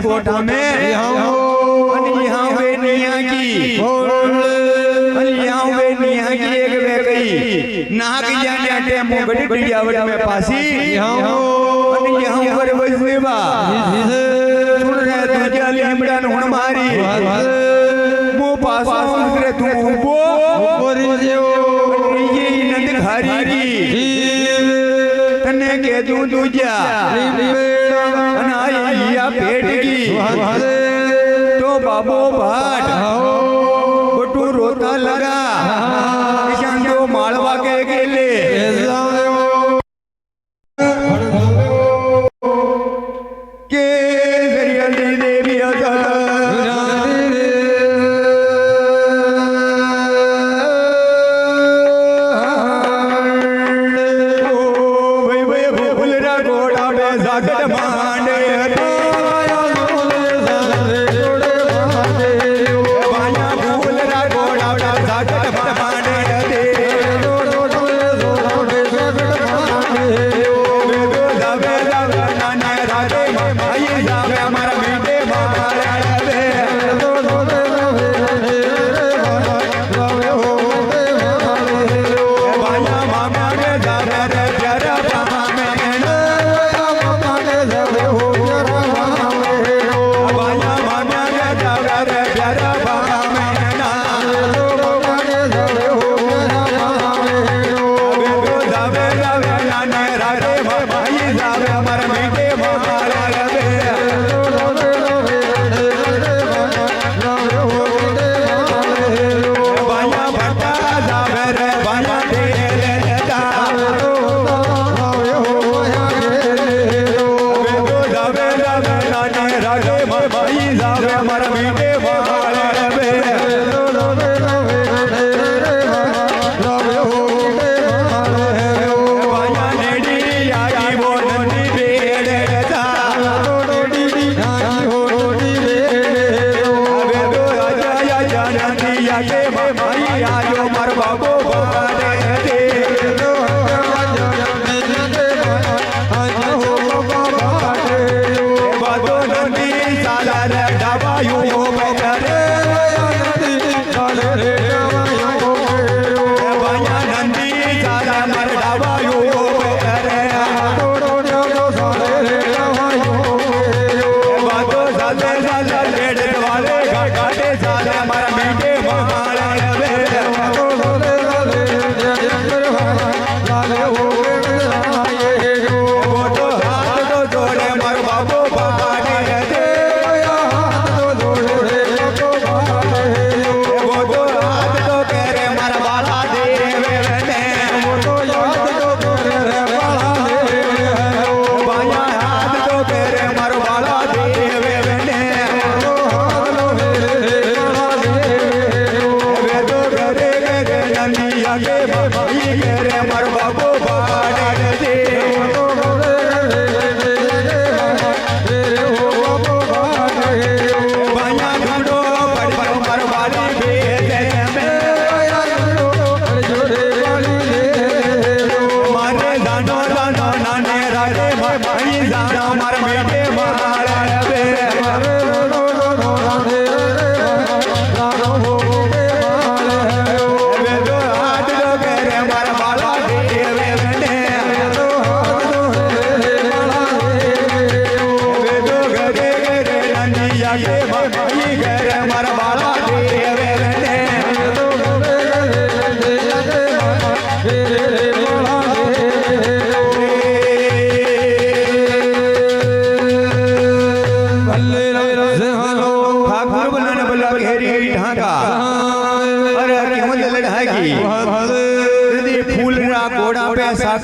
कोठा में यहाँ वे निया की एक वे कही नाक जाने अटे मोगड़ी डियावट में पासी यहाँ पर बसवेवा सुन रहे तुझे लिमड़न हुन मारी मु पासो रे तू वो ऊपर जो ये नंद घारी की तने के तू तुझा अनाया पेट की तो बाबू भाट बटू रोता लगा किसान जो मालवा के गेले के जरिया देवी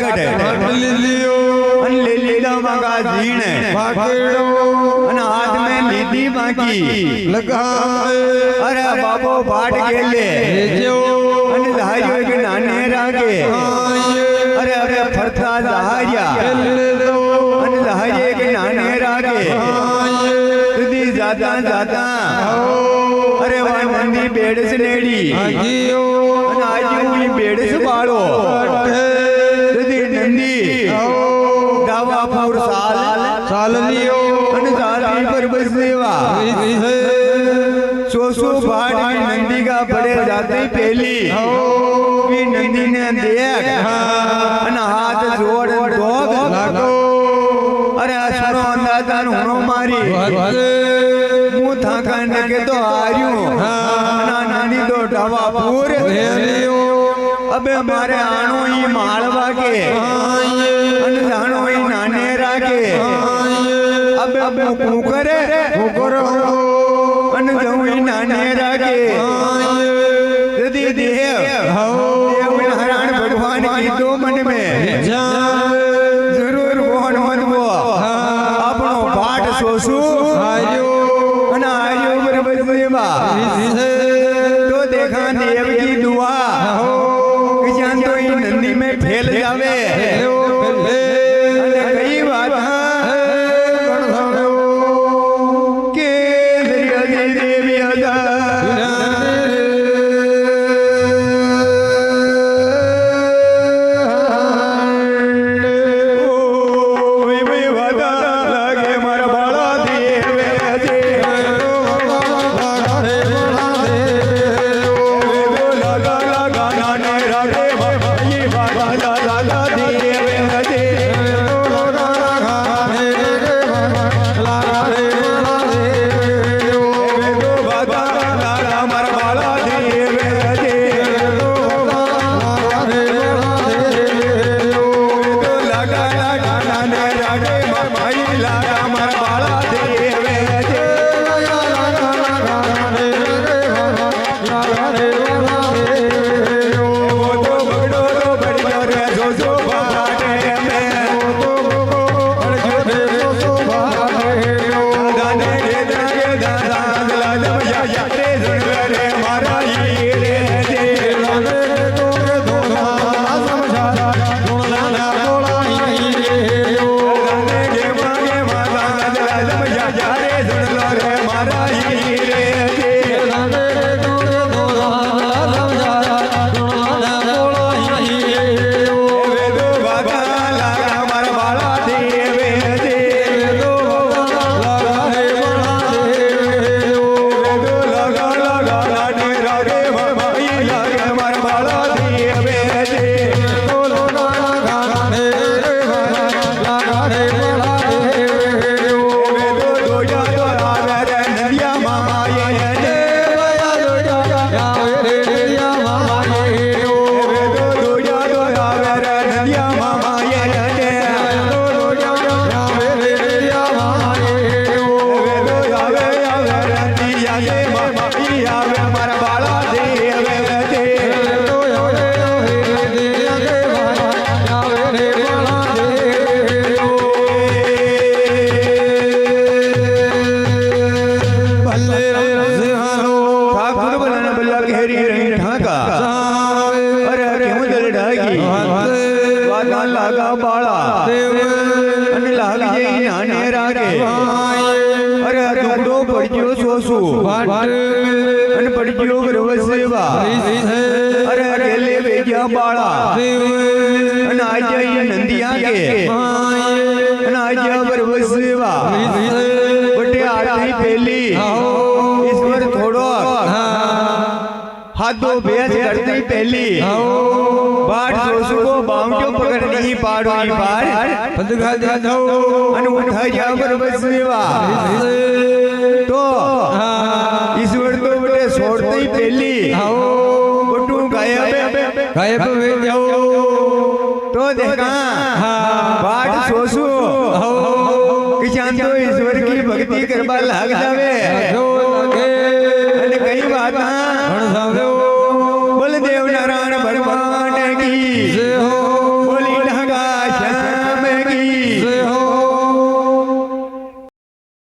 साकट ले लियो अन ले लीला मगा जीण भागेड़ो अन हाथ में लीदी बाकी लगा अरे बाबो बाट गेले जो अन धायो के नाने रागे अरे अरे फरता दहाया अन धाये के नाने रागे दी जाता जाता अरे वह मंदी बेड़ से नेड़ी आजियो अन आजी बेड़ से बाड़ो दी नंदी दावापुर साल लियो अन साली पर बस देवा सो बाट की नंदी का बड़े जाते ही पहली की नंदी ने देख अन हाथ जोड़ दोग अरे सुनो अंदाजा नो मारी मुंह था करने के तो आयु ना नानी तो डावापुर अबे हमारे आनो ही मालवा के अन जानो ही नाने राके अबे कुकर अन जाऊ ही नाने राके यदि देव नारायण भगवान की दो मन में जरूर मोहन मत वो अपनो पाठ सोसू अन आयो बरबस देवा तो देखा देव की दुआ कि जान तो ही नंदी में फैल जावे कई बात के देवी अदा लागा बाला अन लाग जे नाने रागे अरे दुडो पड़ियो सोसु अन पड़ियो बरवसेवा अरे अकेले बेजा बाला अन आजा ये नंदिया के अन आजा बरवसेवा बटे आती पहली ईश्वर थोड़ो हाथों बेच करती पहली बाट सोसु को बाउंडो पकड़ नहीं पाड़ो ही पार पदगा जाओ अनुठा जा बरवसेवा तो ईश्वर तो बटे छोड़ते ही पहली बटू गायब हो जाओ तो देखा बाट सोसु किसान तो ईश्वर की भक्ति करवा लग जावे